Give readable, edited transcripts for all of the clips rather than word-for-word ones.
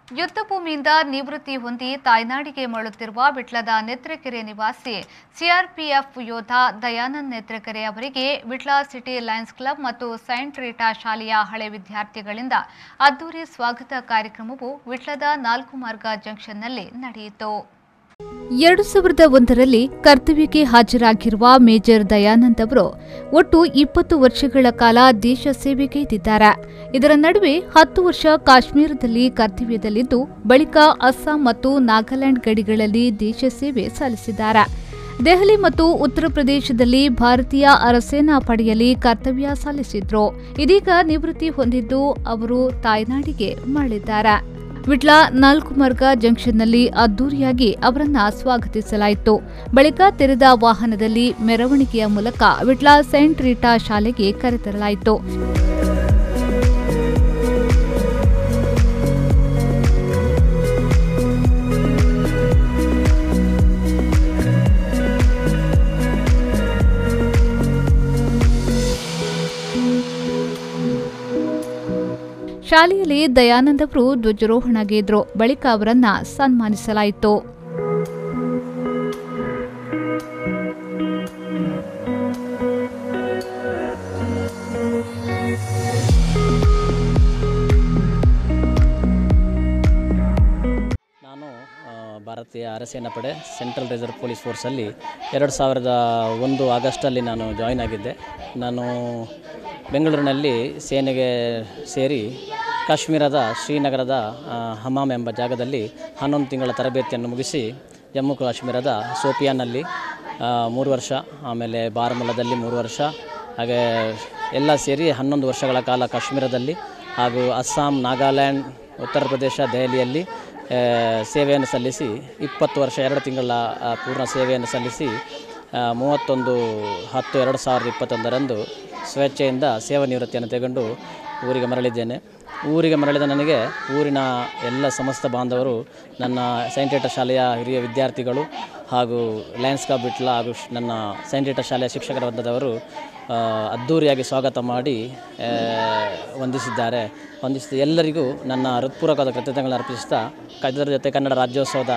ಯುದ್ಧ ಭೂಮಿಯಿಂದ ನಿವೃತ್ತಿ ಹೊಂದಿ ತಾಯ್ನಾಡಿಗೆ ಮರಳುತ್ತಿರುವ ವಿಟ್ಲದ ನೆತ್ರಕೆರೆ ನಿವಾಸಿ ಸಿಆರ್ಪಿಎಫ್ ಯೋಧ ದಯಾನಂದ್ ನೆತ್ರಕೆರೆ ಅವರಿಗೆ ವಿಟ್ಲ ಸಿಟಿ ಲಯನ್ಸ್ ಕ್ಲಬ್ ಮತ್ತು ಸೈಂಟ್ ರೀಟಾ ಶಾಲೆಯ ಹಳೆ ವಿದ್ಯಾರ್ಥಿಗಳಿಂದ ಅದ್ದೂರಿ ಸ್ವಾಗತ ಕಾರ್ಯಕ್ರಮವು ವಿಟ್ಲದ 4 ಮಾರ್ಗ ಜಂಕ್ಷನ್ನಲ್ಲಿ ನಡೆಯಿತು. 2001ರಲ್ಲಿ ಕರ್ತವ್ಯಕ್ಕೆ ಹಾಜರಾಗಿರುವ ಮೇಜರ್ ದಯಾನಂದ್ ಅವರು ಒಟ್ಟು 20 ವರ್ಷಗಳ ಕಾಲ ದೇಶ ಸೇವೆಗೈದಿದ್ದಾರೆ. ಇದರ ನಡುವೆ 10 ವರ್ಷ ಕಾಶ್ಮೀರದಲ್ಲಿ ಕರ್ತವ್ಯದಲ್ಲಿದ್ದು ಬಳಿಕ ಅಸ್ಸಾಂ ಮತ್ತು ನಾಗಾಲ್ಯಾಂಡ್ ಗಡಿಗಳಲ್ಲಿ ದೇಶ ಸೇವೆ ಸಲ್ಲಿಸಿದ್ದಾರೆ. ದೆಹಲಿ ಮತ್ತು ಉತ್ತರ ಪ್ರದೇಶದಲ್ಲಿ ಭಾರತೀಯ ಅರಸೇನಾ ಪಡೆಯಲ್ಲಿ ಕರ್ತವ್ಯ ಸಲ್ಲಿಸಿದ್ರು. ಇದೀಗ ನಿವೃತ್ತಿ ಹೊಂದಿದ್ದು ಅವರು ತಾಯ್ನಾಡಿಗೆ ಮರಳಿದ್ದಾರೆ. ವಿಟ್ಲ 4 ಮಾರ್ಗ ಜಂಕ್ಷನ್ನಲ್ಲಿ ಅದ್ದೂರಿಯಾಗಿ ಅವರನ್ನ ಸ್ವಾಗತಿಸಲಾಯಿತು. ಬಳಿಕ ತೆರೆದ ವಾಹನದಲ್ಲಿ ಮೆರವಣಿಗೆಯ ಮೂಲಕ ವಿಟ್ಲ ಸೈಂಟ್ ರೀಟಾ ಶಾಲೆಗೆ ಕರೆತರಲಾಯಿತು. ಶಾಲೆಯಲ್ಲಿ ದಯಾನಂದ್ ಅವರು ಧ್ವಜಾರೋಹಣಗಿದ್ರು. ಬಳಿಕ ಅವರನ್ನ ಸನ್ಮಾನಿಸಲಾಯಿತು. ನಾನು ಭಾರತೀಯ ಅರಸೇನಾ ಪಡೆ ಸೆಂಟ್ರಲ್ ರಿಸರ್ವ್ ಪೊಲೀಸ್ ಫೋರ್ಸಲ್ಲಿ 2001 ಆಗಸ್ಟಲ್ಲಿ ನಾನು ಜಾಯಿನ್ ಆಗಿದ್ದೆ. ನಾನು ಬೆಂಗಳೂರಿನಲ್ಲಿ ಸೇನೆಗೆ ಸೇರಿ ಕಾಶ್ಮೀರದ ಶ್ರೀನಗರದ ಹಮಾಮ್ ಎಂಬ ಜಾಗದಲ್ಲಿ 11 ತಿಂಗಳ ತರಬೇತಿಯನ್ನು ಮುಗಿಸಿ ಜಮ್ಮು ಕಾಶ್ಮೀರದ ಸೋಪಿಯಾನಲ್ಲಿ 3 ವರ್ಷ, ಆಮೇಲೆ ಬಾರಾಮುಲ್ಲಾದಲ್ಲಿ 3 ವರ್ಷ, ಹಾಗೆ ಎಲ್ಲ ಸೇರಿ 11 ವರ್ಷಗಳ ಕಾಲ ಕಾಶ್ಮೀರದಲ್ಲಿ ಹಾಗೂ ಅಸ್ಸಾಂ, ನಾಗಾಲ್ಯಾಂಡ್, ಉತ್ತರ ಪ್ರದೇಶ, ದೆಹಲಿಯಲ್ಲಿ ಸೇವೆಯನ್ನು ಸಲ್ಲಿಸಿ 20 ವರ್ಷ 2 ತಿಂಗಳ ಪೂರ್ಣ ಸೇವೆಯನ್ನು ಸಲ್ಲಿಸಿ 31/10/2021ರಂದು ಸ್ವೇಚ್ಛೆಯಿಂದ ಸೇವಾ ನಿವೃತ್ತಿಯನ್ನು ತೆಗೆದುಕೊಂಡು ಊರಿಗೆ ಮರಳಿದ್ದೇನೆ. ಊರಿಗೆ ಮರಳಿದ ನನಗೆ ಊರಿನ ಎಲ್ಲ ಸಮಸ್ತ ಬಾಂಧವರು, ನನ್ನ ಸೈಂಟ್ ರೀಟಾ ಶಾಲೆಯ ಹಿರಿಯ ವಿದ್ಯಾರ್ಥಿಗಳು ಹಾಗೂ ಲಯನ್ಸ್ ಕ್ಲಬ್ ವಿಟ್ಲ ಹಾಗೂ ನನ್ನ ಸೈಂಟ್ ರೀಟಾ ಶಾಲೆಯ ಶಿಕ್ಷಕರ ವರ್ಗದವರು ಅದ್ಧೂರಿಯಾಗಿ ಸ್ವಾಗತ ಮಾಡಿ ವಂದಿಸಿದ್ದಾರೆ. ಎಲ್ಲರಿಗೂ ನನ್ನ ಹೃತ್ಪೂರ್ವಕವಾದ ಕೃತಜ್ಞತೆಗಳನ್ನು ಅರ್ಪಿಸುತ್ತಾ ಇದರ ಜೊತೆ ಕನ್ನಡ ರಾಜ್ಯೋತ್ಸವದ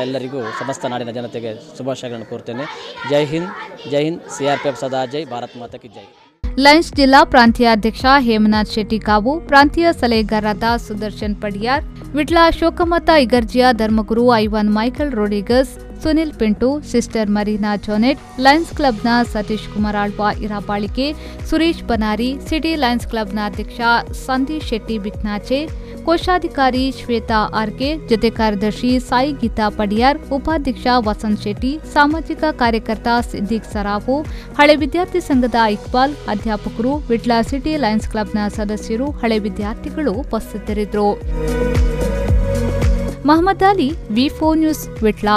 ಎಲ್ಲರಿಗೂ ಸಮಸ್ತ ನಾಡಿನ ಜನತೆಗೆ ಶುಭಾಶಯಗಳನ್ನು ಕೋರ್ತೇನೆ. ಜೈ ಹಿಂದ್, ಜೈ ಹಿಂದ್, ಸಿಆರ್ಪಿಎಫ್ ಸದಾ ಜೈ, ಭಾರತ್ ಮಾತಾ ಕಿ ಜೈ. ಲಯನ್ಸ್ ಜಿಲ್ಲಾ ಪ್ರಾಂತೀಯ ಅಧ್ಯಕ್ಷ ಹೇಮನಾಥ್ ಶೆಟ್ಟಿ ಕಾವು, ಪ್ರಾಂತೀಯ ಸಲಹೆಗಾರರಾದ ಸುದರ್ಶನ್ ಪಡಿಯಾರ್, ವಿಟ್ಲ ಶೋಕಮತ ಇಗರ್ಜಿಯ ಧರ್ಮಗುರು Ivan Michael Rodrigues, Sunil Pinto, sister Marina Jonet, Lions ಕ್ಲಬ್ನ ಸತೀಶ್ ಕುಮಾರ್ ಆಳ್ವ ಇರಾಬಾಳಿಕೆ, ಸುರೇಶ್ ಬನಾರಿ, ಸಿಟಿ ಲಯನ್ಸ್ ಕ್ಲಬ್ನ ಅಧ್ಯಕ್ಷ ಸಂದೀಶ್ ಶೆಟ್ಟಿ ಬಿಕ್ನಾಚೆ, ಕೋಶಾಧಿಕಾರಿ ಶ್ವೇತಾ ಆರ್ಕೆ, ಜೊತೆ ಕಾರ್ಯದರ್ಶಿ ಸಾಯಿ ಗೀತಾ ಪಡಿಯಾರ್, ಉಪಾಧ್ಯಕ್ಷ ವಸಂತ್ ಶೆಟ್ಟಿ, ಸಾಮಾಜಿಕ ಕಾರ್ಯಕರ್ತ ಸಿದ್ದಿಕ್ ಸರಾಫು, ಹಳೆ ವಿದ್ಯಾರ್ಥಿ ಸಂಘದ ಇಕ್ಬಾಲ್, ಅಧ್ಯಾಪಕರು, ವಿಟ್ಲ ಸಿಟಿ ಲಯನ್ಸ್ ಕ್ಲಬ್ನ ಸದಸ್ಯರು, ಹಳೆ ವಿದ್ಯಾರ್ಥಿಗಳು ಉಪಸ್ಥಿತರಿದ್ದರು. ಮಹಮ್ಮದ್ ಅಲಿ, ವಿ4 ನ್ಯೂಸ್, ವಿಟ್ಲ.